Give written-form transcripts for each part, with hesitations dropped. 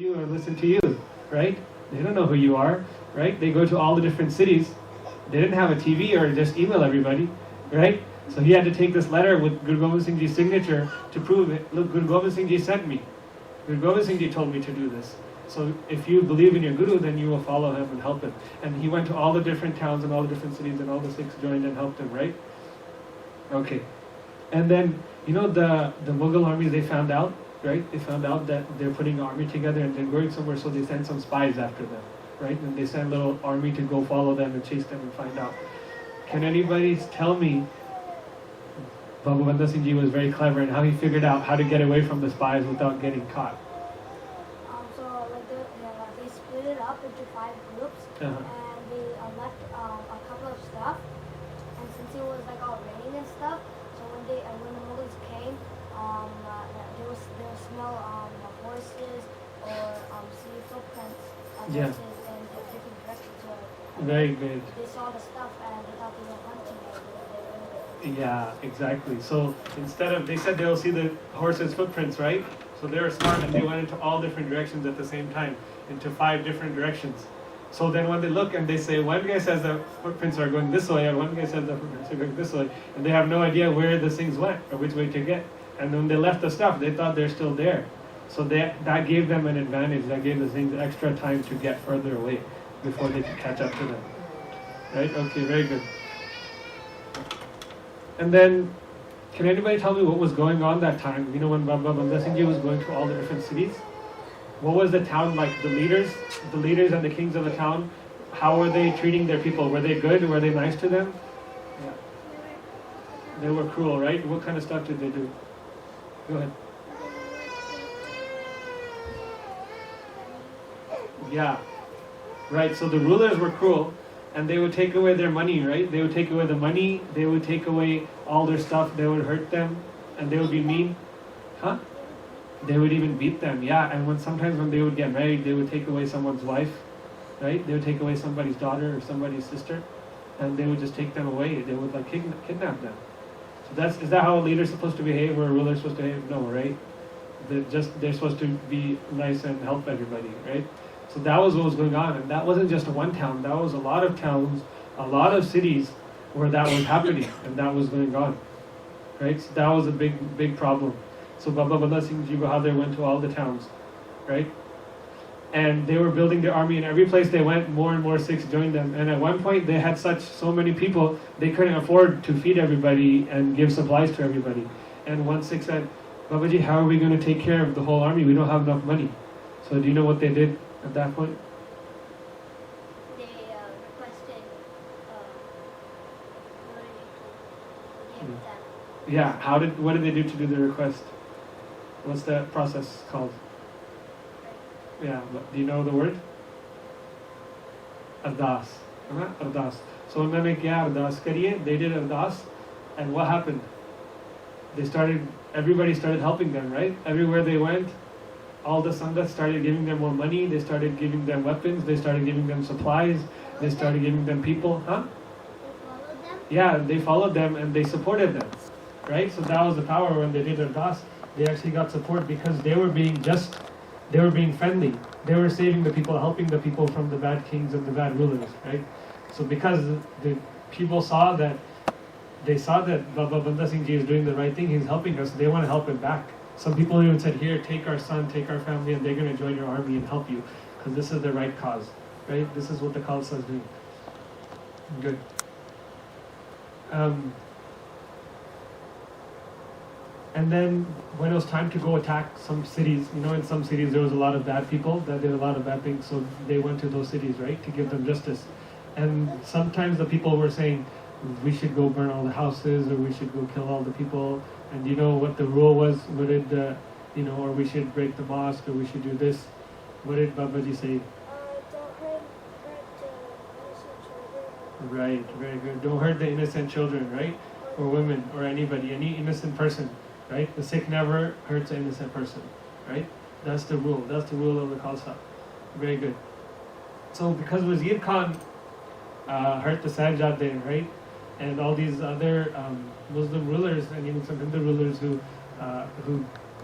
you or listen to you, right? They don't know who you are, right? They go to all the different cities. They didn't have a TV or just email everybody, right? So he had to take this letter with Guru Gobind Singh Ji's signature to prove it. Look, Guru Gobind Singh Ji sent me. Guru Gobind Singh Ji told me to do this. So if you believe in your Guru, then you will follow him and help him. And he went to all the different towns and all the different cities, and all the Sikhs joined and helped him, right? Okay. And then, you know, the Mughal armies, they found out, right? They found out that they're putting an army together and they're going somewhere, so they sent some spies after them, right? And they sent a little army to go follow them and chase them and find out. Can anybody tell me, Baba Banda Singh Ji was very clever and how he figured out how to get away from the spies without getting caught? So like they split it up into 5 groups, and they left a couple of stuff. And since it was like all raining and stuff, so when the Mughals came, they will smell horses or see footprints of horses in different directions. So very good. They saw the stuff and they thought they were hunting it. Yeah, exactly. So instead of, they said they'll see the horses' footprints, right? So they were smart and they went into all different directions at the same time, into 5 different directions. So then when they look and they say, one guy says the footprints are going this way, and one guy says the footprints are going this way, and they have no idea where the things went or which way to get. And when they left the stuff, they thought they're still there. So that gave them an advantage. That gave the things extra time to get further away before they could catch up to them. Right? Okay, very good. And then, can anybody tell me what was going on that time? You know, when Baba Banda Singh Ji was going to all the different cities? What was the town like? The leaders and the kings of the town, how were they treating their people? Were they good? Were they nice to them? Yeah. They were cruel, right? What kind of stuff did they do? Go ahead. Yeah. Right, so the rulers were cruel. And they would take away their money, right? They would take away the money, they would take away all their stuff, they would hurt them, and they would be mean. Huh? They would even beat them, yeah. And sometimes when they would get married, they would take away someone's wife, right? They would take away somebody's daughter or somebody's sister, and they would just take them away. They would like kidnap them. So is that how a leader's supposed to behave, or a ruler's supposed to behave? No, right? They're supposed to be nice and help everybody, right? So that was what was going on, and that wasn't just one town, that was a lot of towns, a lot of cities where that was happening, and that was going on, right? So that was a big problem. So Baba Banda Singh Bahadur went to all the towns, right? And they were building their army, and every place they went, more and more Sikhs joined them. And at one point, they had so many people, they couldn't afford to feed everybody and give supplies to everybody. And one Sikh said, Babaji, how are we going to take care of the whole army? We don't have enough money. So do you know what they did at that point? They requested money to give them. Yeah, what did they do to do the request? What's that process called? Yeah, but do you know the word? Ardas. Ardas. So उन्होंने क्या अरदास करी? They did ardas, and what happened? Everybody started helping them, right? Everywhere they went, all the Sanghas started giving them more money, they started giving them weapons, they started giving them supplies, they started giving them people, huh? They followed them? Yeah, they followed them and they supported them, right? So that was the power when they did ardas. They actually got support because they were being friendly. They were saving the people, helping the people from the bad kings and the bad rulers, right? So because the people saw that Baba Banda Singh Ji is doing the right thing, he's helping us, they want to help him back. Some people even said, here, take our son, take our family, and they're going to join your army and help you, because this is the right cause, right? This is what the Khalsa is doing. Good. And then when it was time to go attack some cities, you know, in some cities there was a lot of bad people that did a lot of bad things, so they went to those cities, right, to give them justice. And sometimes the people were saying, we should go burn all the houses, or we should go kill all the people. And you know what the rule was? What did, or we should break the mosque, or we should do this. What did Babaji say? Don't hurt innocent children. Right, very good. Don't hurt the innocent children, right? Or women, or anybody, any innocent person, right? The Sikh never hurts an innocent person, right? That's the rule. That's the rule of the Khalsa. Very good. So because Wazir Khan hurt the Sahibzade, right? And all these other Muslim rulers and even some Hindu rulers who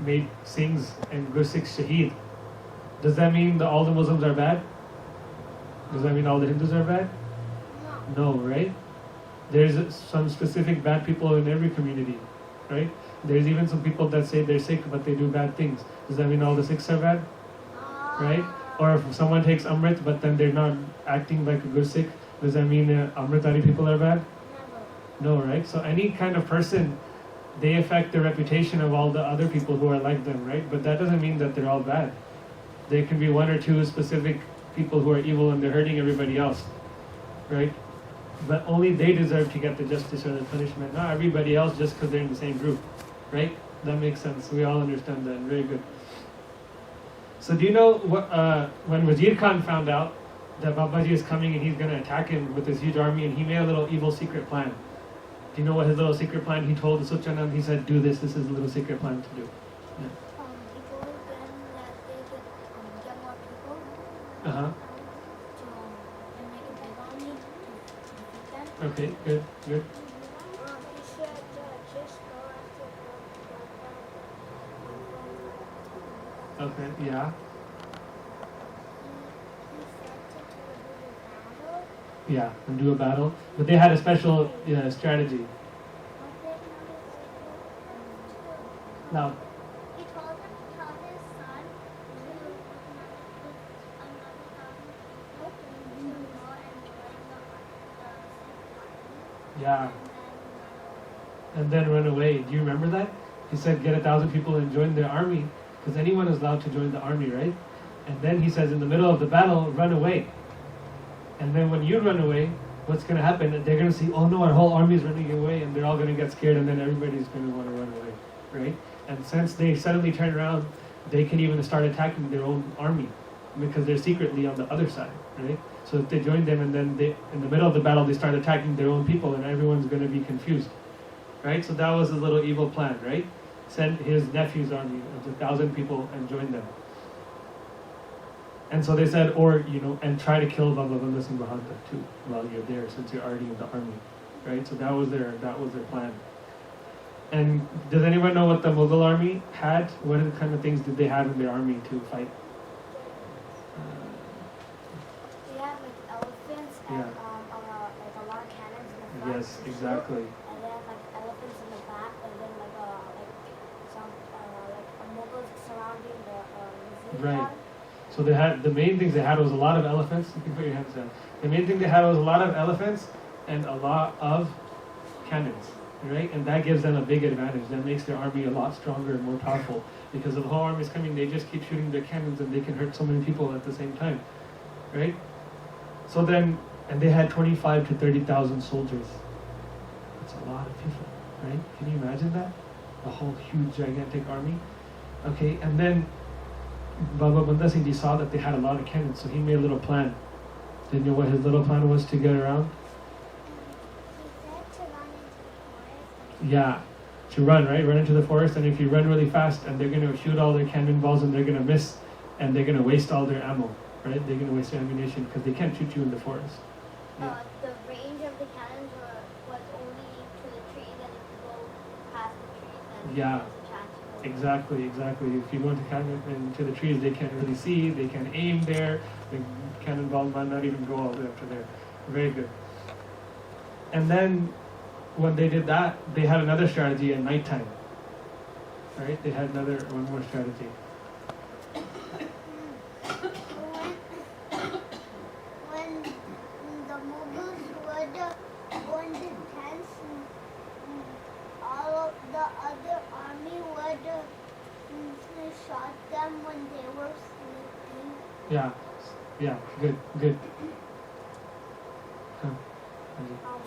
made Singhs and Gursikhs shaheed, Does that mean that all the Muslims are bad? Does that mean all the Hindus are bad? No, right? There's some specific bad people in every community, right? There's even some people that say they're Sikh but they do bad things. Does that mean all the Sikhs are bad? Right? Or if someone takes Amrit but then they're not acting like a good Sikh, does that mean Amritari people are bad? No, right? So any kind of person, they affect the reputation of all the other people who are like them, right? But that doesn't mean that they're all bad. There can be one or two specific people who are evil and they're hurting everybody else, right? But only they deserve to get the justice or the punishment, not everybody else just because they're in the same group, right? That makes sense. We all understand that. Very good. So do you know what, when Wazir Khan found out that Babaji is coming and he's going to attack him with this huge army, and he made a little evil secret plan. Do you know what his little secret plan? He told the Suchanand, he said, do this. This is a little secret plan to do. Yeah. He told them that they could get more people Uh-huh. and make a big army to defeat them. Okay, good, good. He said just go after Okay, yeah. he said to do a battle. Yeah, and do a battle. But they had a special strategy. Now, He told him to tell his son to put another thousand people to go and join the yeah. And then run away. Do you remember that? He said get 1,000 people and join the army, because anyone is allowed to join the army, right? And then he says in the middle of the battle, run away. And then when you run away, what's going to happen? They're going to see, oh no, our whole army is running away, and they're all going to get scared, and then everybody's going to want to run away, right? And since they suddenly turn around, they can even start attacking their own army, because they're secretly on the other side, right? So if they join them and then they, in the middle of the battle, they start attacking their own people, and everyone's going to be confused, right? So that was his little evil plan, right? Send his nephew's army of 1,000 people and join them. And so they said, or, and try to kill Baba Banda Singh Bahadur too, while you're there, since you're already in the army, right? So that was their plan. And does anyone know what the Mughal army had? What kind of things did they have in their army to fight? They had like elephants and Yeah. like a lot of cannons in the front. Yes, to shoot, exactly. And then like elephants in the back, and then like some like Mughals surrounding the Wazir Right. Khan. So they had, the main things they had was a lot of elephants. You can put your hands down. The main thing they had was a lot of elephants and a lot of cannons, right? And that gives them a big advantage. That makes their army a lot stronger and more powerful, because if the whole army is coming, they just keep shooting their cannons and they can hurt so many people at the same time, right? So then, and they had 25 to 30,000 soldiers. That's a lot of people, right? Can you imagine that? A whole huge, gigantic army. Okay, and then Baba Banda Singh Ji saw that they had a lot of cannons, so he made a little plan. Did you know what his little plan was to get around? He said to run into the forest. Yeah, to run, right? Run into the forest, and if you run really fast, and they're going to shoot all their cannonballs, and they're going to miss, and they're going to waste all their ammo, right? They're going to waste their ammunition, because they can't shoot you in the forest. Yeah. The range of the cannons was only to the trees, and if you go past the trees, then Yeah. there's a chance you will. Exactly. If you go into the trees, they can't really see, they can aim there, the cannonball might not even go all the way up to there. Very good. And then, when they did that, they had another strategy at nighttime. Right? They had one more strategy. When the Mughals would go into tents, all of the other army would shot them when they were sleeping. Yeah. Good. Huh.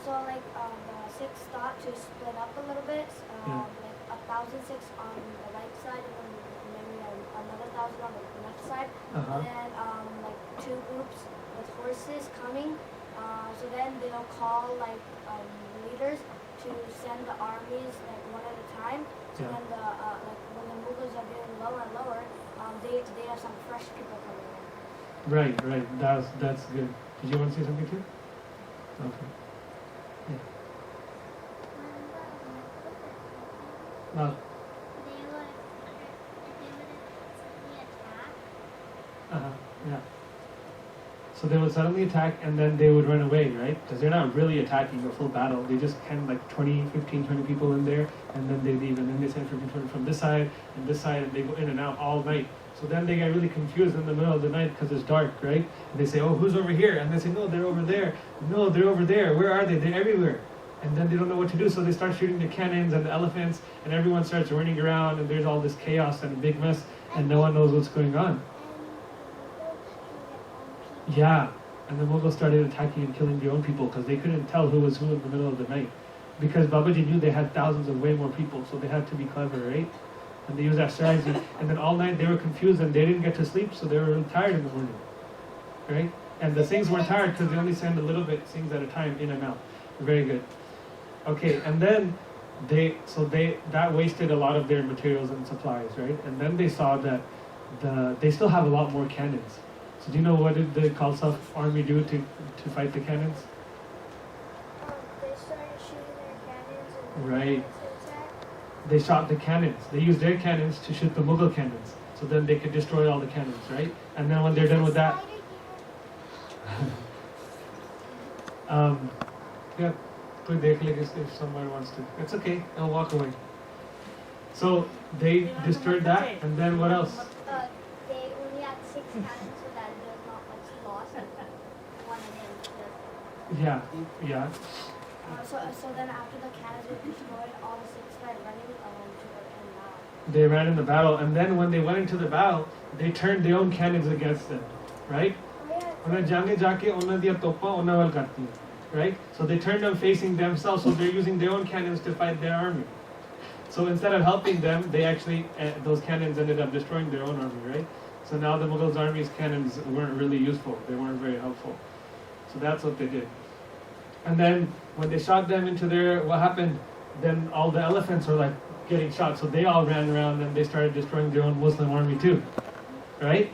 So like the Sikhs thought to split up a little bit, Yeah. like 1,000 Sikhs on the right side, and then another 1,000 on the left side, Uh-huh. and then like two groups with horses coming. So then they'll call like leaders to send the armies like one at a time. So Yeah. then like when the Mughals are getting lower and lower, they have some fresh people coming in. Right. That's good. Did you want to say something too? Okay. Yeah. They Well, would suddenly attack. Yeah. So they would suddenly attack and then they would run away, right? Because they're not really attacking a full battle. They just kind of like 15, 20 people in there, and then they leave. And then they send people from this side, and they go in and out all night. So then they get really confused in the middle of the night because it's dark, right? And they say, oh, who's over here? And they say, no, they're over there. No, they're over there. Where are they? They're everywhere. And then they don't know what to do, so they start shooting the cannons and the elephants, and everyone starts running around, and there's all this chaos and a big mess, and no one knows what's going on. Yeah, and the Mughals started attacking and killing their own people because they couldn't tell who was who in the middle of the night. Because Babaji knew they had thousands of way more people, so they had to be clever, right? And they used that strategy. And then all night they were confused and they didn't get to sleep, so they were really tired in the morning, right? And the Singhs weren't tired because they only send a little bit Singhs at a time in and out. Very good. Okay, and then that wasted a lot of their materials and supplies, right? And then they saw that they still have a lot more cannons. So do you know what did the Khalsa army do to fight the cannons? They started shooting their cannons and Right. They shot the cannons. They used their cannons to shoot the Mughal cannons. So then they could destroy all the cannons, right? And then when they're done with that, yeah, if someone wants to. It's okay, I'll walk away. So they destroyed that, and then what else? They only had 6 cannons, so that there's not much loss. One of them. Yeah. So then after the cannons were destroyed, all the Sikhs started running to the battle. They ran in the battle, and then when they went into the battle, they turned their own cannons against them, right? Right? So they turned them facing themselves, so they're using their own cannons to fight their army. So instead of helping them, they actually, those cannons ended up destroying their own army, right? So now the Mughals' army's cannons weren't really useful. They weren't very helpful. So that's what they did. And then when they shot them into what happened? Then all the elephants were like getting shot. So they all ran around and they started destroying their own Muslim army too, right?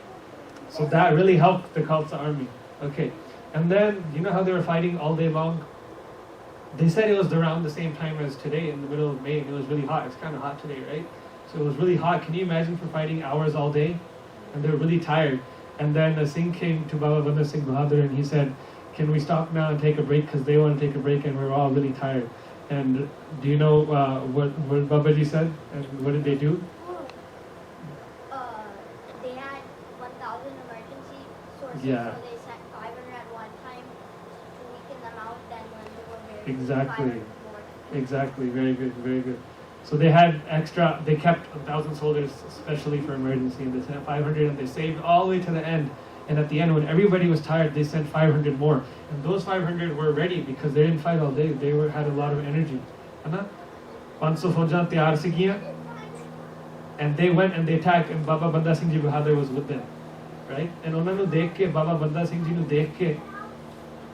So that really helped the Khalsa army. Okay. And then, you know how they were fighting all day long? They said it was around the same time as today in the middle of May, and it was really hot. It's kind of hot today, right? So it was really hot. Can you imagine for fighting hours all day? And they were really tired. And then the Singh came to Baba Banda Singh Bahadur and he said, can we stop now and take a break? Because they want to take a break and we're all really tired. And do you know what Babaji said? And what did they do? They had 1,000 emergency sources, Yeah. so they sent 500 at one time to weaken them out. Then when they were very Exactly. 500 more. Exactly. Very good. Very good. So they had they kept 1,000 soldiers especially for emergency, and they sent 500 and they saved all the way to the end. And at the end, when everybody was tired, they sent 500 more. And those 500 were ready because they didn't fight all day. They had a lot of energy. And they went and they attacked, and Baba Banda Singh Ji Bahadur was with them. Right? And Baba Banda Singh Ji nu dekh ke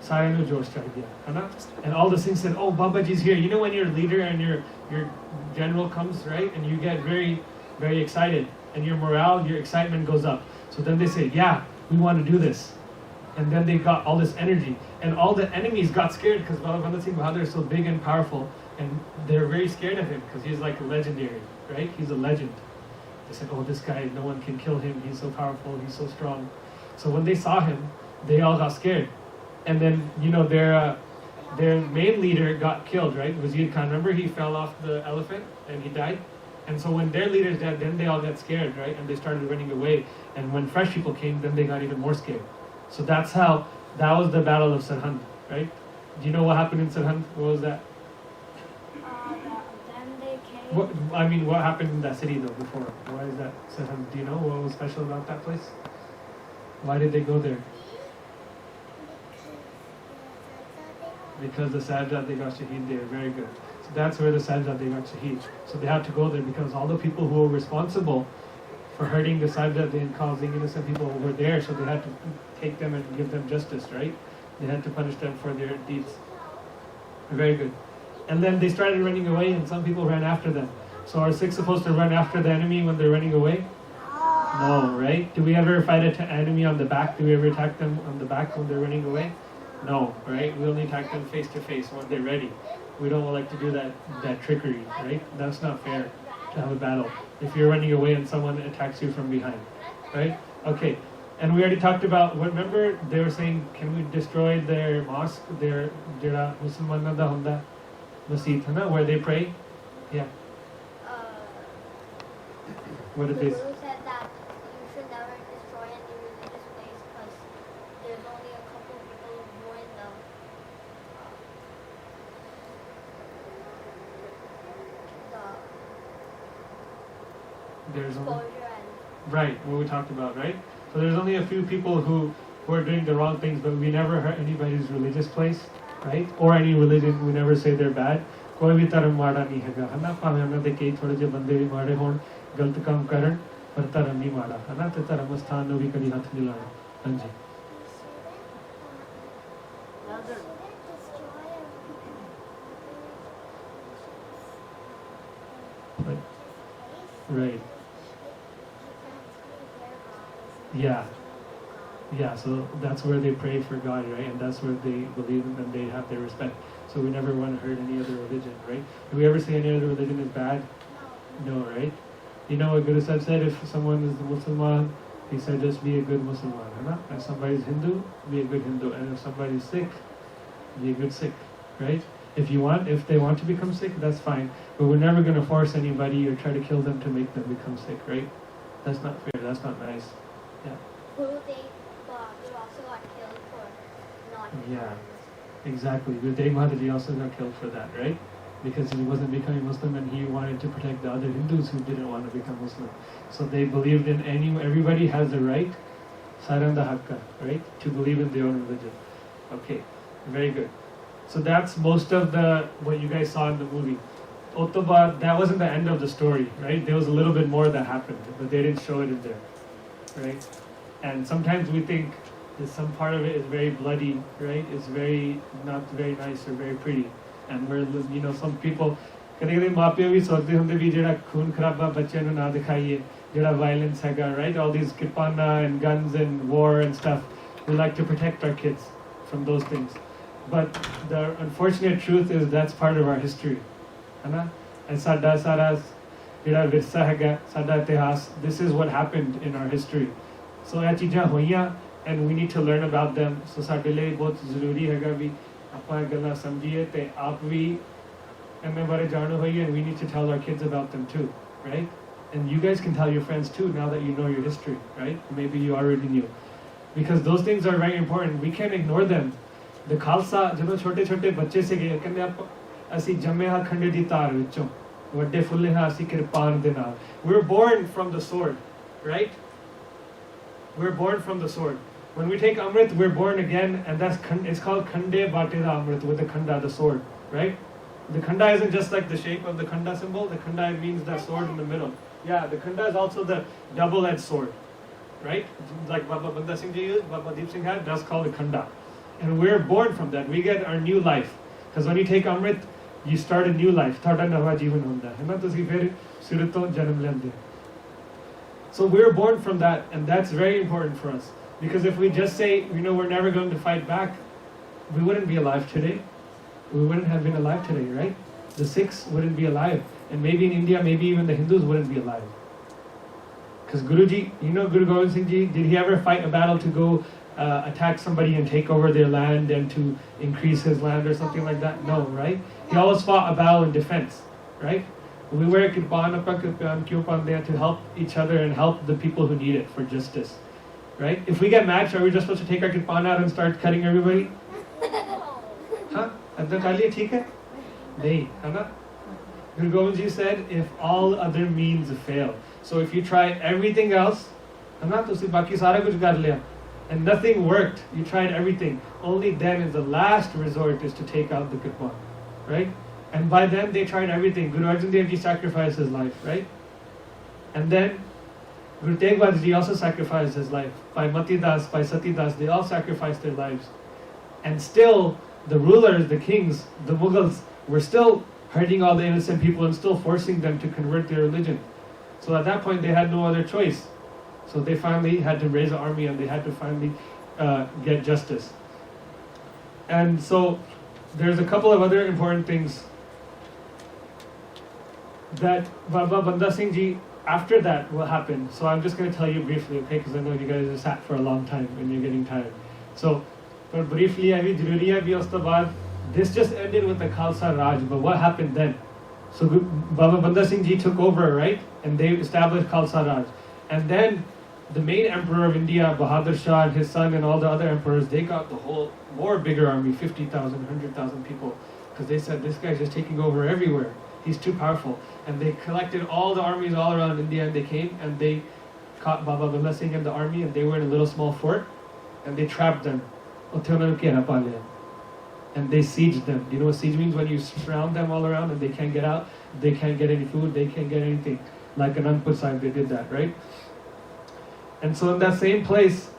सारे नु जोश चढ़ गया, है ना? And all the Singhs said, oh, Babaji's here. You know when your leader and your general comes, right? And you get very, very excited. And your morale, your excitement goes up. So then they say, yeah, we want to do this. And then they got all this energy. And all the enemies got scared because Baba Banda Singh Bahadur is so big and powerful. And they're very scared of him because he's like legendary, right? He's a legend. They said, oh, this guy, no one can kill him. He's so powerful. He's so strong. So when they saw him, they all got scared. And then, you know, their main leader got killed, right? Wazir Khan, remember he fell off the elephant and he died? And so when their leaders died, then they all got scared, right? And they started running away. And when fresh people came, then they got even more scared. So that was the Battle of Sirhind, right? Do you know what happened in Sirhind? What was that? Then they came. What happened in that city though before? Why is that Sirhind? Do you know what was special about that place? Why did they go there? Because the Sajjad got Shaheed there. Very good. So that's where the Sajjad got Shaheed. So they had to go there because all the people who were responsible for hurting the Sajjad and causing innocent people were there. So they had to take them and give them justice, right? They had to punish them for their deeds. Very good. And then they started running away and some people ran after them. So are Sikhs supposed to run after the enemy when they're running away? No, right? Do we ever fight an enemy on the back? Do we ever attack them on the back when they're running away? No, right? We only attack them face to face when they're ready. We don't like to do that trickery, right? That's not fair to have a battle. If you're running away and someone attacks you from behind, right? Okay. And we already talked about, remember they were saying, can we destroy their mosque, their jada Musliman da hunda masjid, where they pray? Yeah. What did The they Guru say? said that you should never destroy any religious place because there's only a couple of people who join the There's only, exposure and right, what we talked about, right? So there's only a few people who are doing the wrong things, but we never hurt anybody's religious place, right? Or any religion, we never say they're bad. कोई भी धर्म माड़ा नहीं हैगा, है ना? भावें उन्हां दे कई थोड़े ਜਿਹੇ ਬੰਦੇ ਵੀ ਮਾੜੇ ਹੋਣ, ਗਲਤ ਕੰਮ ਕਰਨ, ਪਰ ਧਰਮ ਨਹੀਂ ਮਾੜਾ, ਹੈ ਨਾ? ਤੇ ਧਰਮ ਸਥਾਨ ਨੂੰ ਵੀ ਕਦੀ ਹੱਥ ਨਹੀਂ ਲਾਣਾ। ਹਾਂਜੀ। Right. Yeah. Yeah, so that's where they pray for God, right? And that's where they believe in and they have their respect. So we never want to hurt any other religion, right? Do we ever say any other religion is bad? No, right? You know what Guru Sahib said? If someone is a Muslim, he said just be a good Muslim. Right? If somebody's Hindu, be a good Hindu. And if somebody's Sikh, be a good Sikh, right? If they want to become Sikh, that's fine. But we're never going to force anybody or try to kill them to make them become Sikh, right? That's not fair. That's not nice. Yeah. Guru Tegh Bahadur also got killed for not Yeah. Exactly. Guru Tegh Bahadur also got killed for that, right? Because he wasn't becoming Muslim and he wanted to protect the other Hindus who didn't want to become Muslim. So they believed in everybody has the right, saranda hakka, right, to believe in their own religion. Okay, very good. So that's most of what you guys saw in the movie. Otoba, that wasn't the end of the story, right? There was a little bit more that happened, but they didn't show it in there, right? And sometimes we think that some part of it is very bloody, right? It's not very nice or very pretty. And we're, some people, कभी-कभी माँ-पियो भी सोचते होंगे भी जेड़ा खून खराबा बच्चे ਨੂੰ ना दिखाइए, जेड़ा violence हैगा, right? All these kirpana and guns and war and stuff. We like to protect our kids from those things. But the unfortunate truth is that's part of our history. है ना? And साडा सारा जेड़ा विरसा हैगा, साडा इतिहास, this is what happened in our history. So ਇਹ ਚੀਜ਼ਾਂ ਹੋਈਆਂ and we need to learn about them. So ਸਾਡੇ ਲਈ ਬਹੁਤ ਜ਼ਰੂਰੀ ਹੈਗਾ ਵੀ ਆਪਾਂ ਇਹ ਗੱਲਾਂ ਸਮਝੀਏ ਤੇ ਆਪ ਵੀ ਇਹਨਾਂ ਬਾਰੇ ਜਾਣੋ ਹੋਈਏ, and we need to tell our kids about them too, right? And you guys can tell your friends too now that you know your history, right? Maybe you already knew. Because those things are very important. We can't ignore them. The Khalsa, ਜਦੋਂ ਛੋਟੇ ਛੋਟੇ ਬੱਚੇ ਸੀਗੇ ਕਹਿੰਦੇ ਅਸੀਂ ਜੰਮੇ ਹਾਂ ਖੰਡੇ ਦੀ ਧਾਰ ਵਿੱਚੋਂ ਵੱਡੇ ਫੁੱਲੇ ਹਾਂ ਅਸੀਂ ਕਿਰਪਾਨ ਦੇ ਨਾਲ. We're born from the sword, right? We're born from the sword. When we take Amrit, we're born again, and it's called Khande Batida Amrit, with the Khanda, the sword, right? The Khanda isn't just like the shape of the Khanda symbol. The Khanda means that sword in the middle. Yeah, the Khanda is also the double-edged sword, right? Like Baba Banda Singh ji used, Baba Deep Singh had, that's called the Khanda. And we're born from that. We get our new life. Because when you take Amrit, you start a new life. Thada Nawa Jeevan Hunda. है ना? तुसी फिर सिरतों जन्म लेंदे. So we're born from that, and that's very important for us. Because if we just say, we're never going to fight back, we wouldn't be alive today. We wouldn't have been alive today, right? The Sikhs wouldn't be alive. And maybe in India, maybe even the Hindus wouldn't be alive. Because Guruji, Guru Gobind Singh Ji, did he ever fight a battle to go attack somebody and take over their land and to increase his land or something like that? No, right? He always fought a battle in defense, right? We wear kirpan there to help each other and help the people who need it for justice. Right? If we get mad, are we just supposed to take our kirpan out and start cutting everybody? Huh? Adda kaliye theek hai? Nahi, hai na? Guru Gobind Ji said, if all other means fail. So if you try everything else, hai na, tusi baki sara kuch kar liya, and nothing worked, you tried everything, only then is the last resort is to take out the kirpan. Right? And by then they tried everything. Guru Arjan Dev Ji sacrificed his life, right? And then Guru Tegh Bahadur Ji also sacrificed his life. By Mati Das, by Sati Das, they all sacrificed their lives. And still, the rulers, the kings, the Mughals, were still hurting all the innocent people and still forcing them to convert their religion. So at that point, they had no other choice. So they finally had to raise an army and they had to finally get justice. And so there's a couple of other important things that Baba Banda Singh Ji after that, what happened? So I'm just going to tell you briefly, okay? Because I know you guys are sat for a long time and you're getting tired. So, but briefly, this just ended with the Khalsa Raj. But what happened then? So Baba Banda Singh Ji took over, right? And they established Khalsa Raj. And then the main emperor of India, Bahadur Shah, and his son, and all the other emperors, they got the whole more bigger army, 50,000, 100,000 people, because they said this guy's just taking over everywhere. He's too powerful. And they collected all the armies all around India, and they came and they caught Baba Banda Singh and the army, and they were in a little small fort, and they trapped them. And they sieged them. You know what siege means? When you surround them all around and they can't get out, they can't get any food, they can't get anything. Like in Anandpur Sahib, they did that, right? And so in that same place,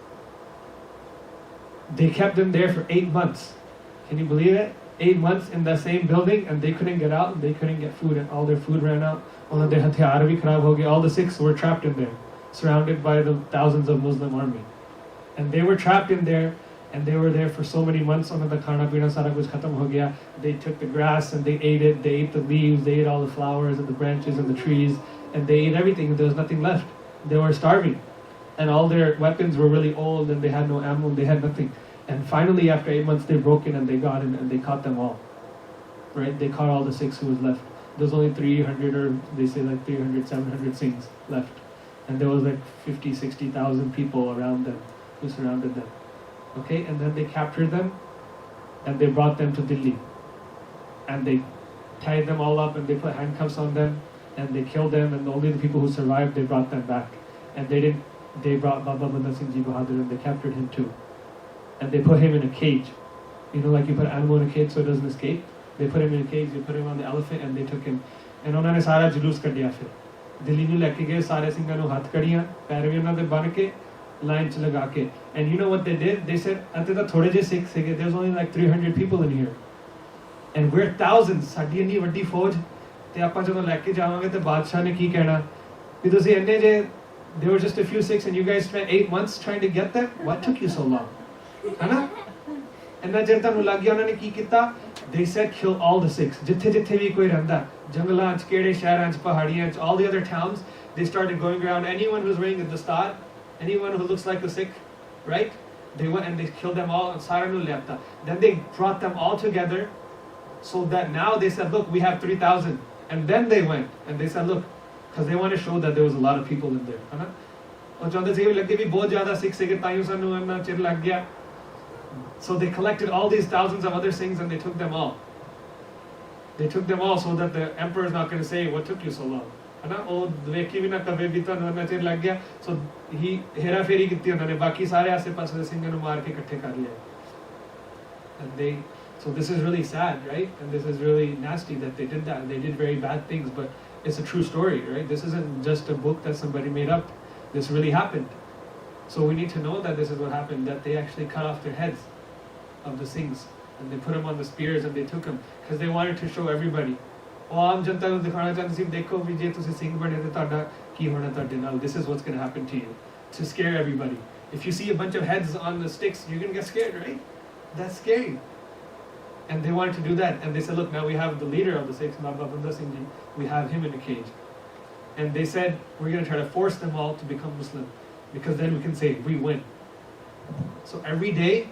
they kept them there for 8 months. Can you believe it? 8 months in the same building, and they couldn't get out, and they couldn't get food, and all their food ran out. All the Sikhs were trapped in there, surrounded by the thousands of Muslim army. And they were trapped in there, and they were there for so many months. They took the grass and they ate it, they ate the leaves, they ate all the flowers and the branches and the trees, and they ate everything. There was nothing left. They were starving. And all their weapons were really old, and they had no ammo, and they had nothing. And finally, after 8 months, they broke in and they got in and they caught them all. Right? They caught all the Sikhs who was left. There was only 300, or they say like 300, 700 Sikhs left. And there was like 50, 60,000 people around them who surrounded them. Okay, and then they captured them and they brought them to Delhi. And they tied them all up and they put handcuffs on them and they killed them, and only the people who survived, they brought them back. And they brought Baba Banda Singh Bahadur, and they captured him too. And they put him in a cage. You know, like you put an animal in a cage so it doesn't escape? They put him in a cage, they put him on the elephant, and they took him. And उन्होंने सारा जुलूस कर दिया फिर. दिल्ली ਨੂੰ ਲੈ ਕੇ ਗਏ ਸਾਰੇ ਸਿੰਘਾਂ ਨੂੰ ਹੱਥ ਕੜੀਆਂ, ਪੈਰ ਵੀ ਉਹਨਾਂ ਦੇ ਬੰਨ ਕੇ line ਚ ਲਗਾ ਕੇ. And you know what they did? They said, ਅਤੇ ਤਾਂ ਥੋੜੇ ਜਿਹੇ ਸਿੱਖ ਸੀਗੇ, there's only like 300 people in here. And we're thousands, ਸਾਡੀ ਇੰਨੀ ਵੱਡੀ ਫੌਜ, ਤੇ ਆਪਾਂ ਜਦੋਂ ਲੈ ਕੇ ਜਾਵਾਂਗੇ ਤੇ ਬਾਦਸ਼ਾਹ ਨੇ ਕੀ ਕਹਿਣਾ? ਵੀ ਤੁਸੀਂ ਇੰਨੇ ਜੇ, there were just a few Sikhs and you guys spent 8 months trying to get them? What took you so long? ਹੈ ਇੰਨਾ ਚਿਰ ਤੁਹਾਨੂੰ ਲੱਗ ਗਿਆ, ਉਹਨਾਂ ਨੇ ਕੀ ਕੀਤਾ? They said kill all the Sikhs. ਜਿੱਥੇ ਜਿੱਥੇ ਵੀ ਕੋਈ ਰਹਿੰਦਾ, ਜੰਗਲਾਂ 'ਚ, ਕਿਹੜੇ ਸ਼ਹਿਰਾਂ 'ਚ, ਪਹਾੜੀਆਂ 'ਚ, all the other towns, they started going around. Anyone who's wearing a dastar, anyone who looks like a Sikh, right? They went and they killed them all. Then they brought them all together, so that now they said, look, we have 3,000. And then they went and they said, look, because they want to show that there was a lot of people in there. So they collected all these thousands of other things and they took them all. They took them all so that the emperor is not going to say, what took you so long? So he hera feri kitti unhone, baki sare aase paase de singhs nu maar ke ikatthe kar liya. And they, so this is really sad, right? And this is really nasty that they did that. And they did very bad things, but it's a true story, right? This isn't just a book that somebody made up. This really happened. So we need to know that this is what happened, that they actually cut off their heads of the Singhs, and they put them on the spears and they took them, because they wanted to show everybody. This is what's going to happen to you, to scare everybody. If you see a bunch of heads on the sticks, you're going to get scared, right? That's scary. And they wanted to do that, and they said, look, now we have the leader of the Sikhs, Baba Banda Singh Ji, we have him in a cage. And they said, we're going to try to force them all to become Muslim, because then we can say, we win. So every day,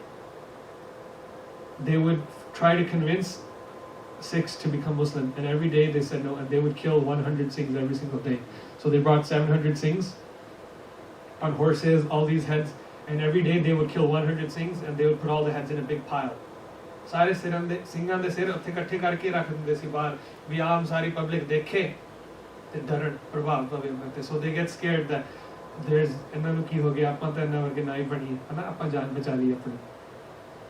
they would try to convince Sikhs to become Muslim, and every day they said no, and they would kill 100 Sikhs every single day. So they brought 700 Sikhs on horses, all these heads, and every day they would kill 100 Sikhs, and they would put all the heads in a big pile. ਸਾਰੇ ਸਿੰਘਾਂ ਦੇ ਸਿਰ ਉੱਥੇ ਇਕੱਠੇ ਕਰਕੇ ਰੱਖ ਦਿੰਦੇ ਸੀ ਬਾਹਰ, ਵੀ ਆਮ ਸਾਰੀ ਪਬਲਿਕ ਦੇਖੇ ਤੇ ਡਰਨ, ਪ੍ਰਭਾਵ ਪਵੇ ਉਹਨਾਂ ਤੇ. So they get scared that there's ਇਹਨਾਂ ਨੂੰ ਕੀ ਹੋ ਗਿਆ, ਆਪਾਂ ਤਾਂ ਇਹਨਾਂ ਵਰਗੇ ਨਾ ਹੀ ਬਣੀਏ, ਹਨਾ, ਆਪਾਂ ਜਾਨ ਬਚਾ ਲਈ ਆਪਣੀ.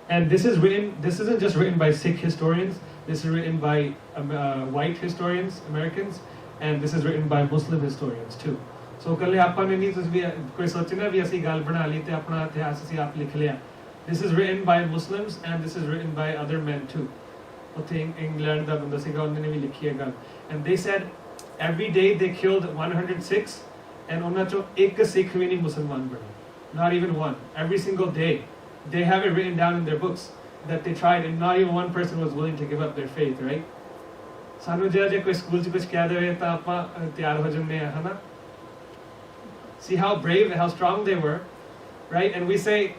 And this is written, this isn't just written by Sikh historians, this is written by white historians, Americans, and this is written by Muslim historians too. So ਕੱਲੇ ਆਪਾਂ ਨੇ ਨਹੀਂ, ਤੁਸੀਂ ਕੋਈ ਸੋਚਣਾ ਵੀ ਅਸੀਂ ਗੱਲ ਬਣਾ ਲਈ ਤੇ ਆਪਣਾ ਇਤਿਹਾਸ ਅਸੀਂ ਆਪ ਲਿਖ ਲਿਆ. This is written by Muslims and this is written by other men too. ਉੱਥੇ ਇੰਗਲੈਂਡ ਦਾ ਬੰਦਾ ਸੀਗਾ, ਉਹਨੇ ਵੀ ਲਿਖੀ ਹੈ ਗੱਲ. And they said every day they killed 100 Sikhs, and ਉਹਨਾਂ ਚੋਂ ਇੱਕ ਸਿੱਖ ਵੀ ਨਹੀਂ ਮੁਸਲਮਾਨ ਬਣਾ. Not even one. Every single day. They have it written down in their books that they tried, and not even one person was willing to give up their faith, right? ਸਾਨੂੰ ਜੇ ਕੋਈ school 'ਚ ਕੁਝ ਕਹਿ ਦੇਵੇ ਤਾਂ ਆਪਾਂ ਤਿਆਰ ਹੋ ਜਾਂਦੇ ਆ, ਹਨਾ, See how brave and how strong they were, right? And we say,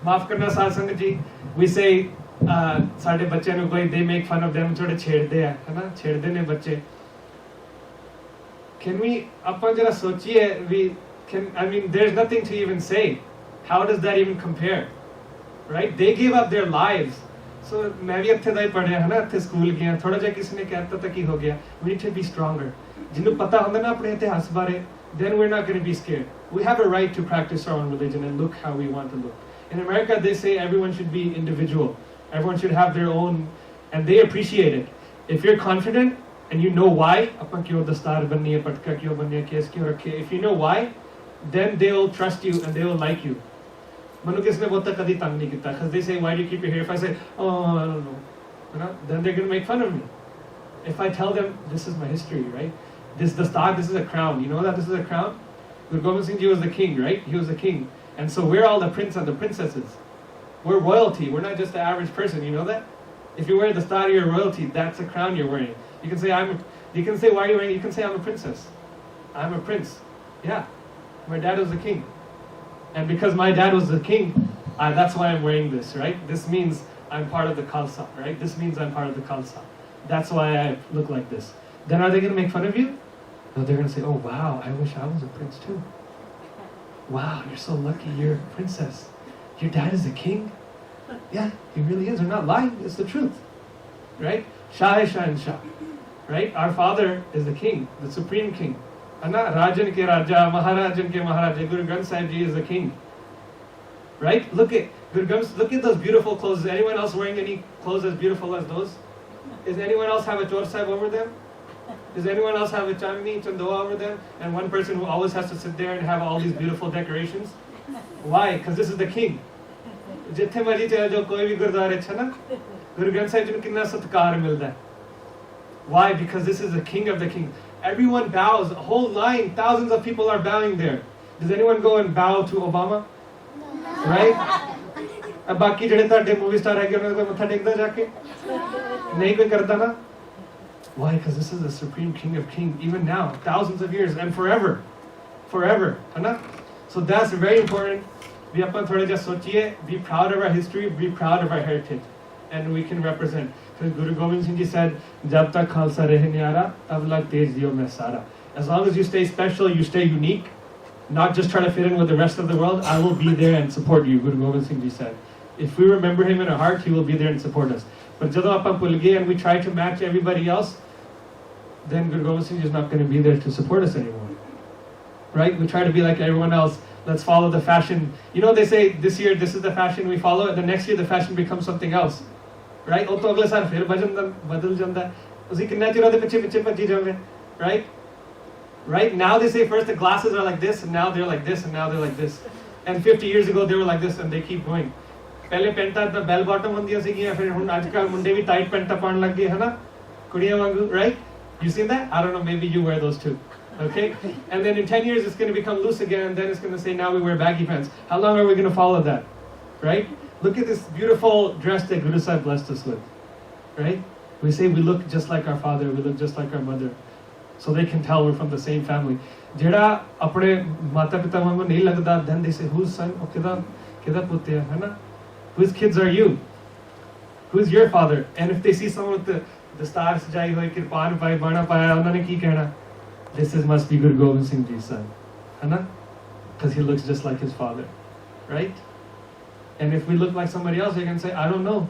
maaf karna saad sangat ji, we say, साडे बच्चे नु कोई they make fun of them, थोड़े छेड़ते हैं, है ना? छेड़ते ने बच्चे. Can we, अपन जरा सोचिए, we can, I mean, there's nothing to even say. How does that even compare? Right? They gave up their lives. So मैं भी अच्छे दाई पढ़े है ना, अच्छे स्कूल गया, थोड़ा जा किसी ने कहता था कि हो गया. We need to be stronger. जिन्हें पता होता ना अपने इतिहास बारे, then we're not going to be scared. We have a right to practice our own religion and look how we want to look. In America, they say everyone should be individual. Everyone should have their own, and they appreciate it. If you're confident and you know why, अपन क्यों दस्तार बननी है, पटका क्यों बननी है, case क्यों रखे, if you know why, then they'll trust you and they will like you. Manu किसने बोलता कभी तंग नहीं किया, because they say why do you keep your hair? If I say oh I don't know, you know, then they're going to make fun of me. If I tell them this is my history, right? This dastar, this is a crown. You know that this is a crown? Guru Gobind Singh Ji was the king, right? He was the king, and so we're all the prince and the princesses. We're royalty. We're not just the average person. You know that? If you wear the star, you're royalty. That's the crown you're wearing. You can say you can say why are you wearing? You can say I'm a princess. I'm a prince. Yeah, my dad was the king, and because my dad was the king, that's why I'm wearing this. Right? This means I'm part of the Khalsa. Right? This means I'm part of the Khalsa. That's why I look like this. Then are they going to make fun of you? No, they're going to say, oh wow, I wish I was a prince too. Wow, you're so lucky. You're a princess. Your dad is a king? Yeah, he really is. They're not lying. It's the truth. Right? Shah hai Shah and Shah. Right? Our father is the king, the supreme king. Anna Rajan ke Raja, Maharajan ke Maharaja. Guru Granth Sahib Ji is the king. Right? Look at look at those beautiful clothes. Is anyone else wearing any clothes as beautiful as those? Does anyone else have a Chor Sahib over them? Does anyone else have a Chandni, Chandoa over them? And one person who always has to sit there and have all these beautiful decorations? Why? Because this is the king. जिथे मर्जी चले जाओ कोई भी गुरुद्वारे च ना गुरु ग्रंथ साहिब जी को कितना सत्कार मिलता है. Why? Because this is the king of the king. Everyone bows. A whole line, thousands of people are bowing there. Does anyone go and bow to Obama? No. Right? अब बाकी जड़े ताड़े मूवी स्टार है कि उन्होंने कोई मत्था टेकता जाके नहीं कोई करता ना. Why? Because this is the supreme king of kings, even now, thousands of years and forever, है ना? So that's very important. We अपन थोड़े जा सोचिए, be proud of our history, be proud of our heritage, and we can represent. Because Guru Gobind Singh Ji said, "Jab tak Khalsa rahe nyara, tab lag tej diyo mein sara." As long as you stay special, you stay unique, not just try to fit in with the rest of the world, I will be there and support you. Guru Gobind Singh Ji said, if we remember him in our heart, he will be there and support us. But ਜਦੋਂ ਆਪਾਂ ਭੁੱਲ ਗਏ and we try to match everybody else, then Guru Gobind Singh Ji is not going to be there to support us anymore. Right? We try to be like everyone else. Let's follow the fashion. You know, they say this year this is the fashion we follow, and the next year the fashion becomes something else. Right? ਉਹ ਤੋਂ ਅਗਲੇ ਸਾਲ ਫਿਰ ਬਦਲ ਜਾਂਦਾ ਹੈ. ਅਸੀਂ ਕਿੰਨਾ ਚਿਰ ਉਹਦੇ ਪਿੱਛੇ ਭੱਜੀ ਜਾਵਾਂਗੇ. Right? Right? Now they say first the glasses are like this, and now they're like this, and now they're like this. And 50 years ago they were like this, and they keep going. ਪਹਿਲੇ ਪੈਂਟਾਂ ਤਾਂ bell bottom ਹੁੰਦੀਆਂ ਸੀਗੀਆਂ, ਫਿਰ ਹੁਣ ਅੱਜ ਕੱਲ ਮੁੰਡੇ ਵੀ ਟਾਈਟ ਪੈਂਟਾਂ ਪਾਉਣ ਲੱਗ ਗਏ, ਹਨਾ? ਕੁੜੀਆਂ ਵਾਂਗੂ, right? You seen that? I don't know, maybe you wear those too. Okay? And then in 10 years it's going to become loose again, and then it's going to say now we wear baggy pants. How long are we going to follow that? Right? Look at this beautiful dress that Guru Sahib blessed us with. Right? We say we look just like our father, we look just like our mother. So they can tell we're from the same family. ਜਿਹੜਾ ਆਪਣੇ ਮਾਤਾ ਪਿਤਾ ਵਾਂਗੂ ਨਹੀਂ ਲੱਗਦਾ, then they say whose son? ਉਹ ਕਿਹਦਾ ਪੁੱਤ ਹੈ, ਹਨਾ? Whose kids are you? Who's your father? And if they see someone with the stars sajai hoye, kirpan pai, bana paya, unhone ne ki kehna? This must be Guru Gobind Singh Ji's son, है ना? Because he looks just like his father, right? And if we look like somebody else, we can say, I don't know.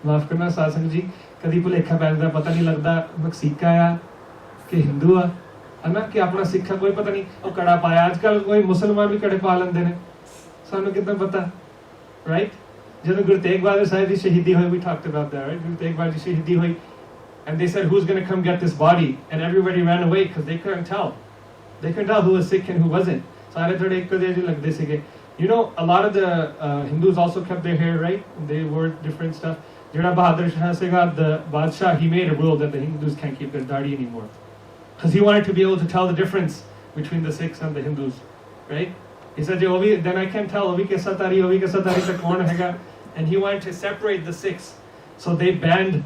माफ करना सासंग जी, कदी भुलेखा पैंदा, पता नहीं लगता मैं सिख आया कि हिंदू आ, है ना? कि अपना सिखा कोई पता नहीं, वो कड़ा पाया. आजकल कोई मुसलमान भी कड़े पा लेंदे ने, सानू कितना पता, right? ਜਦੋਂ ਗੁਰੂ ਤੇਗ ਬਹਾਦਰ ਸਾਹਿਬ ਦੀ ਸ਼ਹੀਦੀ ਹੋਈ, we talked about that, right? Guru Tegh Bahadur ਦੀ ਸ਼ਹੀਦੀ ਹੋਈ, and they said who's going to come get this body, and everybody ran away because they couldn't tell who was Sikh and who wasn't. ਸਾਰੇ ਥੋੜੇ ਇੱਕੋ ਜਿਹੇ ਜਿਹੇ ਲੱਗਦੇ ਸੀਗੇ. You know, a lot of the Hindus also kept their hair, right? They wore different stuff. ਜਿਹੜਾ ਬਹਾਦਰ ਸ਼ਾਹ ਸੀਗਾ, the Badshah, he made a rule that the Hindus can't keep their dadi anymore, because he wanted to be able to tell the difference between the Sikhs and the Hindus, right? He said, then I can't tell ovi kaisa tari tak kaun hega. And he wanted to separate the Sikhs, so they banned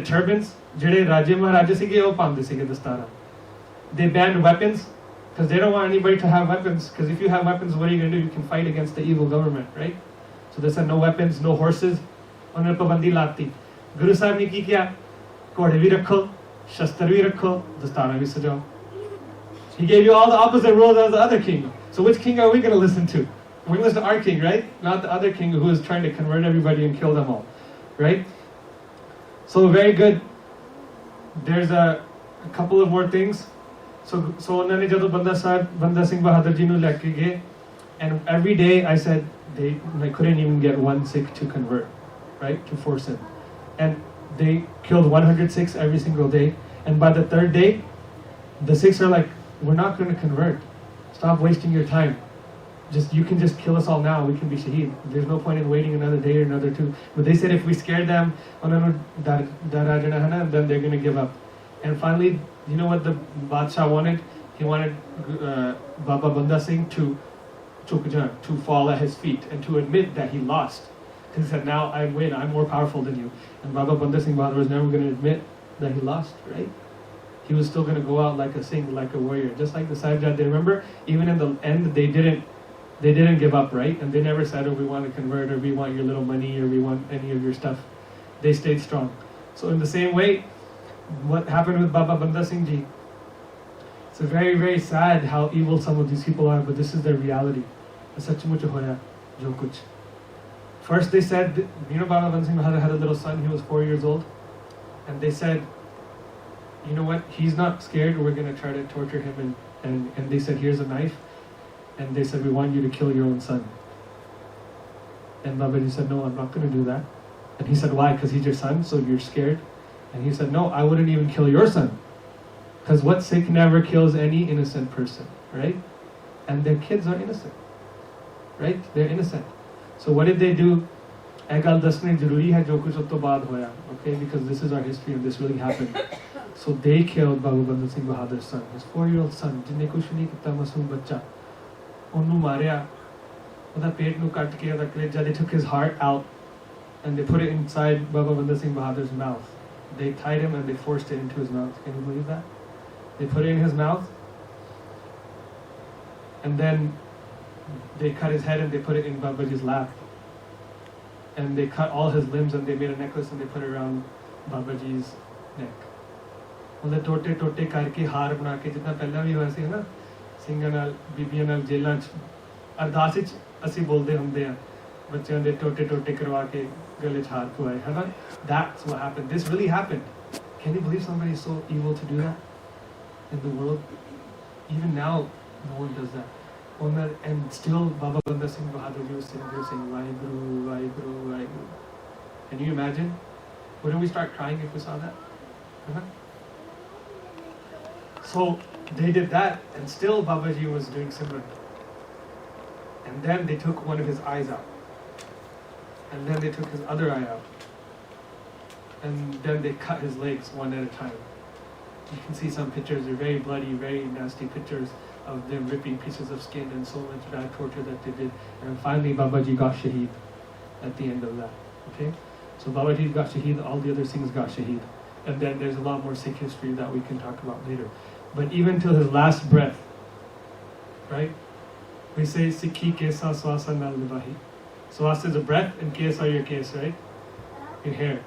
turbans. ਜਿਹੜੇ ਰਾਜੇ ਮਹਾਰਾਜੇ ਸੀਗੇ ਉਹ ਪਾਉਂਦੇ ਸੀਗੇ ਦਸਤਾਰਾਂ. They banned weapons, Because they don't want anybody to have weapons, because if you have weapons, what are you going to do? You can fight against the evil government, right? So they said no weapons, no horses. उन्होंने पाबंदी लाती. Guru Sahib ने की क्या? घोड़े भी रखो, शस्त्र भी रखो, दस्ताना भी सजाओ. He gave you all the opposite rules as the other king. So which king are we going to listen to? We're going to listen to our king, right? Not the other king who is trying to convert everybody and kill them all, right? So very good. There's a couple of more things. So उन्होंने जब Banda Singh Bahadur जी ਨੂੰ ਲੈ ਕੇ ਗਏ, and every day I said they couldn't even get one Sikh to convert, right? To force him, and they killed 100 Sikhs every single day. And by the third day, the Sikhs are like, we're not going to convert. Stop wasting your time. You can just kill us all now. We can be shaheed. There's no point in waiting another day or another two. But they said if we scare them, then they're going to give up. And finally, you know what the Badshah wanted? He wanted Baba Banda Singh to fall at his feet and to admit that he lost. He said, now I win, I'm more powerful than you. And Baba Banda Singh Bahadur was never going to admit that he lost, right? He was still going to go out like a Singh, like a warrior. Just like the Sahibjad, they remember, even in the end, they didn't give up, right? And they never said, oh, we want to convert, or we want your little money, or we want any of your stuff. They stayed strong. So in the same way, what happened with Baba Banda Singh Ji? It's very, very sad how evil some of these people are, but this is their reality. First they said, you know, Baba Banda Singh Bahadur had a little son, he was 4 years old, and they said, you know what, he's not scared, we're going to try to torture him, and they said, here's a knife, and they said, we want you to kill your own son. And Babaji said, no, I'm not going to do that. And he said, why? Because he's your son, so you're scared? And he said, no, I wouldn't even kill your son. Because what Sikh never kills any innocent person, right? And their kids are innocent, right? They're innocent. So what did they do? Okay, because this is our history and this really happened. So they killed Baba Banda Singh Bahadur's son, his 4-year-old son, jinne kuch nahi kita, masoom bachcha. Onnu marya, oda pet nu cut ke, oda kaleja, they took his heart out and they put it inside Baba Banda Singh Bahadur's mouth. They tied him and they forced it into his mouth. Can you believe that? They put it in his mouth, and then they cut his head and they put it in Babaji's lap. And they cut all his limbs and they made a necklace and they put it around Babaji's neck. मतलब टोटे टोटे करके हार बना के जितना पहला भी वैसे है ना ਸਿੰਘਾਂ ਨਾਲ ਬੀਬੀਆਂ ਨਾਲ ਜੇਲਾਂ 'ਚ ਅਰਦਾਸ 'ਚ ਅਸੀਂ ਬੋਲਦੇ ਹੁੰਦੇ ਆ ਬੱਚਿਆਂ ਦੇ ਟੋਟੇ ਟੋਟੇ ਕਰਵਾ ਕੇ ਗਲੇ 'ਚ ਹਾਰ ਪਵਾਏ ਹੈ ਨਾ that's what happened. This really happened. Can you believe somebody is so evil to do that in the world? Even now no one does that. And still Baba Banda Singh Bahadur was sitting there saying Vaheguru, Vaheguru, Vaheguru. Can you imagine? Wouldn't we start crying if we saw that? So they did that, and still Babaji was doing Simran. And then they took one of his eyes out. And then they took his other eye out. And then they cut his legs one at a time. You can see some pictures, they're very bloody, very nasty pictures of them ripping pieces of skin and so much bad torture that they did. And finally Babaji got shaheed at the end of that. Okay? So Babaji got shaheed, all the other Singhs got shaheed. And then there's a lot more Sikh history that we can talk about later. But even till his last breath, right? We say Sikhi kesa swasa nal nivahi. Swasa is a breath and kesa your case, right? Your hair.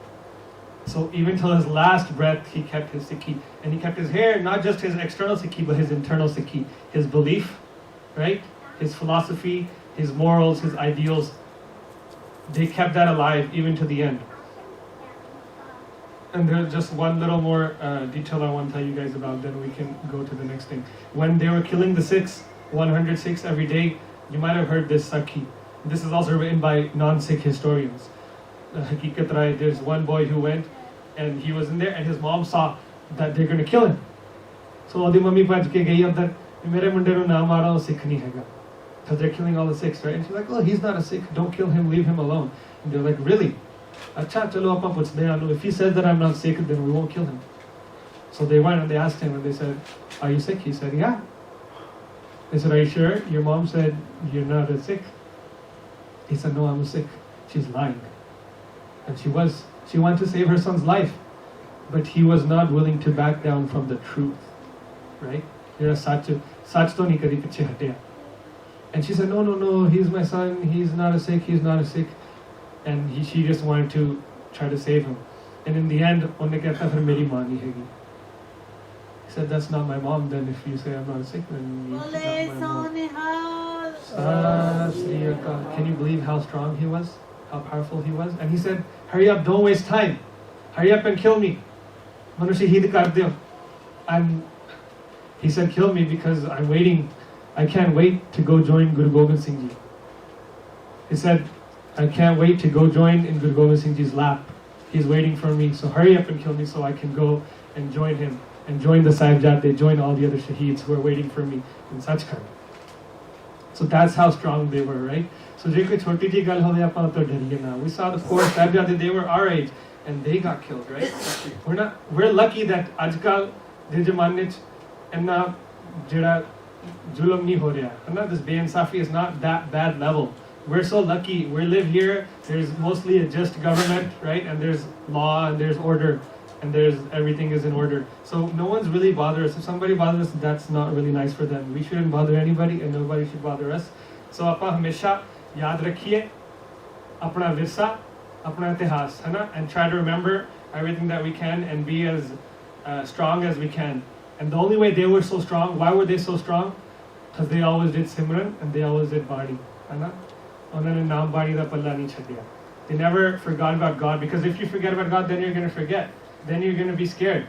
So even till his last breath, he kept his Sikhi. And he kept his hair, not just his external Sikhi, but his internal Sikhi. His belief, right? His philosophy, his morals, his ideals. They kept that alive even to the end. And there's just one little more detail I want to tell you guys about, then we can go to the next thing. When they were killing the Sikhs, 100 Sikhs every day, you might have heard this Sakhi. This is also written by non-Sikh historians. Hakikat Rai, there's one boy who went, and he was in there, and his mom saw that they're going to kill him. So adi mummy bhaj ke gayi andar, mere munde nu na mara, oh Sikh nahi hega. Because they're killing all the Sikhs, right? And she's like, oh, he's not a Sikh, don't kill him, leave him alone. And they're like, really? Acha, chalo appa puchde anu. If he says that I'm not Sikh, then we won't kill him. So they went and they asked him, and they said, are you Sikh? He said, yeah. They said, are you sure? Your mom said, you're not a Sikh. He said, no, I'm a Sikh. She's lying. And she wanted to save her son's life, but he was not willing to back down from the truth, right? ਜਿਹੜਾ ਸੱਚ ਤੋਂ ਨਹੀਂ ਕਦੀ ਪਿੱਛੇ ਹਟਿਆ. And she said, no, he's my son, he's not a Sikh. And she just wanted to try to save him. And in the end, ਉਹਨੇ ਕਹਿਤਾ ਫਿਰ ਮੇਰੀ ਮਾਂ ਨਹੀਂ ਹੈਗੀ. He said, that's not my mom. Then if you say I'm not a Sikh, then you're not my mom. Can you believe how strong he was? How powerful he was? And he said, hurry up, don't waste time. Hurry up and kill me. Manu shaheed kar diyo. He said, kill me because I'm waiting. I can't wait to go join Guru Gobind Singh Ji. He said, I can't wait to go join in Guru Gobind Singh Ji's lap. He's waiting for me, so hurry up and kill me so I can go and join him and join the Sahibjate, join all the other shaheeds who are waiting for me in Sachkhand. So that's how strong they were, right? So je koi choti ji gal hove apan to dariye na. We saw the four Sahibjate, they were our age and they got killed, right? We're lucky that ajkal de zamane ch enna jehda zulm nahi ho raha hai na. This beinsafi is not that bad level. We're so lucky. We live here. There's mostly a just government, right? And there's law and there's order and there's everything is in order. So no one's really bothered us. If somebody bothers us, that's not really nice for them. We shouldn't bother anybody and nobody should bother us. So ਆਪਾਂ ਹਮੇਸ਼ਾ ਯਾਦ ਰੱਖੀਏ ਆਪਣਾ ਵਿਰਸਾ, ਆਪਣਾ ਇਤਿਹਾਸ, ਹੈ ਨਾ? And try to remember everything that we can and be as strong as we can. And the only way they were so strong, why were they so strong? Because they always did Simran and they always did Baani, है ना? उन्होंने नाम बाणी दा पल्ला नहीं छड्डिया. They never forgot about God, because if you forget about God, then you're going to forget. Then you're going to be scared,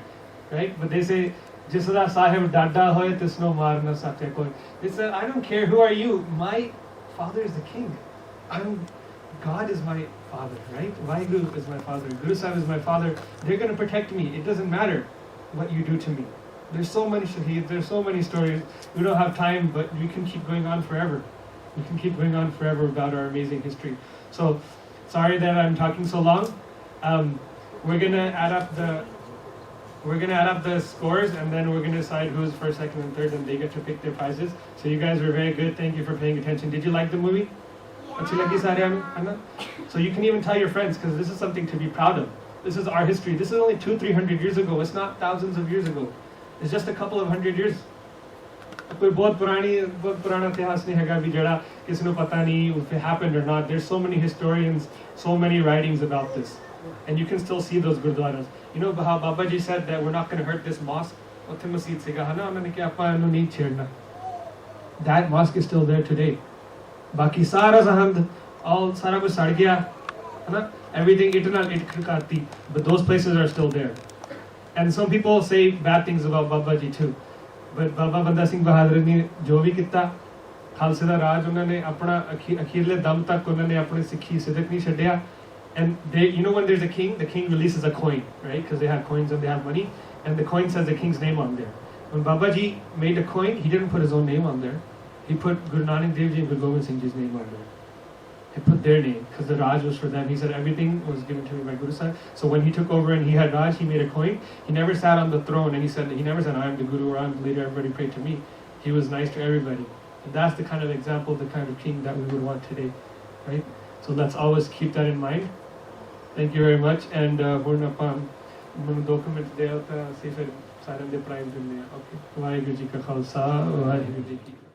right? But they say, Jisada Sahib Dada hoye tisno marna sakya koi. They said, I don't care, who are you? My father is the king. God is my father, right? Vaheguru is my father. Guru Sahib is my father. They're going to protect me. It doesn't matter what you do to me. There's so many shaheeds, there's so many stories. We don't have time, but we can keep going on forever. We can keep going on forever about our amazing history. So, sorry that I'm talking so long. We're gonna add up the scores, and then we're gonna decide who's first, second, and third, and they get to pick their prizes. So you guys were very good. Thank you for paying attention. Did you like the movie? Yeah. So you can even tell your friends, because this is something to be proud of. This is our history. This is only 200-300 years ago. It's not thousands of years ago. It's just a couple of hundred years. कोई बहुत पुराना इतिहास नहीं हैगा भी जड़ा किसी को पता नहीं if it happened or not. There's so many historians, so many writings about this, and you can still see those gurdwaras. You know how Baba Ji said that we're not going to hurt this mosque. उत्थे मस्जिद से कहा ना उन्होंने कि आपा इन्हों नहीं छेड़ना. That mosque is still there today. बाकी सारा जहां all सारा कुछ सड़ गया है ना. Everything इट खड़काती, but those places are still there. And some people say bad things about Baba Ji too. But Baba Banda Singh Bahadur ने जो भी किया, खालसे दा राज उन्होंने अपना अखीरले दम तक उन्होंने अपने सिक्खी सिदक नहीं छड्डिया. And they, you know, when there's a king, the king releases a coin, right? Because they have coins and they have money, and the coin says the king's name on there. When Baba Ji made a coin, he didn't put his own name on there. He put Guru Nanak Dev Ji and Guru Gobind Singh Ji's name on there. He put their name because the Raj was for them. He said everything was given to me by Guru Sahib. So when he took over and he had Raj, he made a coin. He never sat on the throne and he never said, I'm the Guru or I'm the leader, everybody pray to me. He was nice to everybody. And that's the kind of example, the kind of king that we would want today, right? So let's always keep that in mind. Thank you very much. And we're going to document there, see if it's silent, the prime. Okay. Vaheguru Ji ka Khalsa, Vaheguru Ji ki